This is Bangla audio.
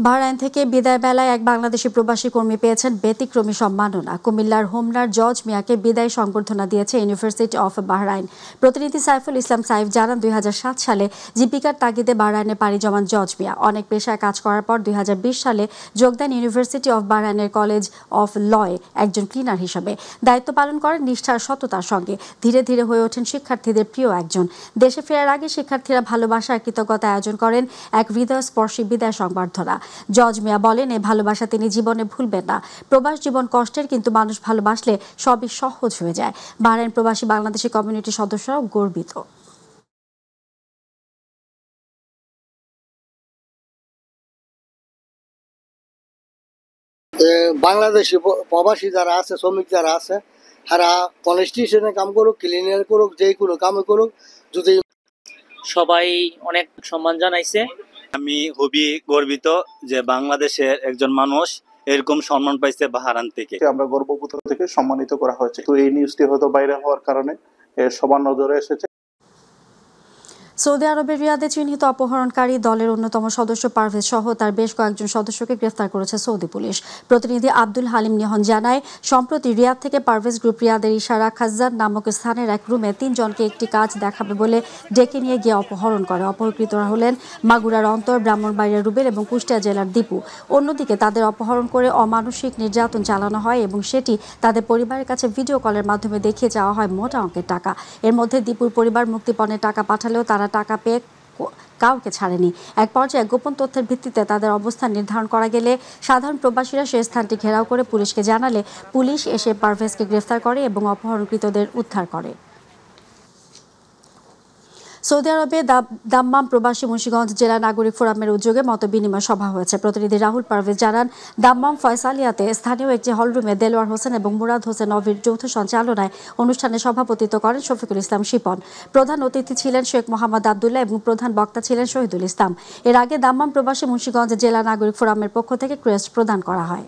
বাহরাইন থেকে বিদায় বেলায় এক বাংলাদেশি প্রবাসী কর্মী পেয়েছেন ব্যতিক্রমী সম্মাননা। কুমিল্লার হোমনার জজ মিয়াকে বিদায় সংবর্ধনা দিয়েছে ইউনিভার্সিটি অফ বাহরাইন। প্রতিনিধি সাইফুল ইসলাম সাইফ জানান, ২০০৭ সালে জীবিকার তাগিদে বাহরাইনে পাড়ি জমান জজ মিয়া অনেক পেশায় কাজ করার পর ২০২০ সালে যোগ দেন ইউনিভার্সিটি অফ বাহরাইনের কলেজ অফ লয়ে একজন ক্লিনার হিসেবে। দায়িত্ব পালন করেন নিষ্ঠার সততার সঙ্গে। ধীরে ধীরে হয়ে ওঠেন শিক্ষার্থীদের প্রিয় একজন। দেশে ফেরার আগে শিক্ষার্থীরা ভালোবাসা আর কৃতজ্ঞতা আয়োজন করেন এক হৃদয়স্পর্শী বিদায় সংবর্ধনা। জজ মিয়া বলেন, এই ভালোবাসা তিনি জীবনে ভুলবেন না। প্রবাস জীবন কষ্টের, কিন্তু মানুষ ভালোবাসলে সবই সহজ হয়ে যায়। বাহরাইন প্রবাসী বাংলাদেশি কমিউনিটির সদস্যরাও গর্বিত। বাংলাদেশি প্রবাসী যারা আছে, শ্রমিক যারা আছে, তারা কনস্টিটিউশনে কাম করুক, ক্লিনার করুক, যে কোনো কামে করুক, যদি সবাই অনেক সম্মান জানাইছে। আমি খুবই গর্বিত যে বাংলাদেশের একজন মানুষ এরকম সম্মান পাইছে বাহরাইন থেকে। আমরা গর্ববোধ থেকে সম্মানিত করা হয়েছে। তো এই নিউজটি হয়তো বাইরে হওয়ার কারণে সবার নজরে এসেছে। সৌদি আরবের রিয়াদে চিহ্নিত অপহরণকারী দলের অন্যতম সদস্য পারভেজ সহ তার বেশ কয়েকজন সদস্যকে গ্রেফতার করেছে সৌদি পুলিশ। প্রতিনিধি আব্দুল হালিম নিহন জানায়, সম্প্রতি রিয়াদ থেকে পারভেজ গ্রুপ রিয়াদের ইশারা খাজ্জান নামক স্থানের এক রুমে ৩ জনকে একটি কাজ দেখাবে বলে ডেকে নিয়ে গিয়ে অপহরণ করে। অপহৃতরা হলেন মাগুরার অন্তর, ব্রাহ্মণবাড়িয়া রুবেল এবং কুষ্টিয়া জেলার দীপু। অন্যদিকে তাদের অপহরণ করে অমানসিক নির্যাতন চালানো হয় এবং সেটি তাদের পরিবারের কাছে ভিডিও কলের মাধ্যমে দেখিয়ে যাওয়া হয় মোটা অঙ্কের টাকা। এর মধ্যে দীপুর পরিবার মুক্তিপণের টাকা পাঠালেও তারা টাকা পেয়ে কাউকে ছাড়েনি। এক পর্যায়ে গোপন তথ্যের ভিত্তিতে তাদের অবস্থান নির্ধারণ করা গেলে সাধারণ প্রবাসীরা সে স্থানটি ঘেরাও করে পুলিশকে জানালে পুলিশ এসে পারভেজকে গ্রেফতার করে এবং অপহরণকৃতদের উদ্ধার করে। সৌদি আরবে দাম্মাম প্রবাসী মুন্সিগঞ্জ জেলা নাগরিক ফোরামের উদ্যোগে মতবিনিময় সভা হয়েছে। প্রতিনিধি রাহুল পারভেজ জানান, দাম্মাম ফয়সালিয়াতে স্থানীয় একটি হলরুমে দেলোয়ার হোসেন এবং মুরাদ হোসেন নভির যৌথ সঞ্চালনায় অনুষ্ঠানে সভাপতিত্ব করেন শফিকুল ইসলাম শিপন। প্রধান অতিথি ছিলেন শেখ মোহাম্মদ আবদুল্লাহ এবং প্রধান বক্তা ছিলেন শহীদুল ইসলাম। এর আগে দাম্মাম প্রবাসী মুন্সিগঞ্জ জেলা নাগরিক ফোরামের পক্ষ থেকে ক্রেস্ট প্রদান করা হয়।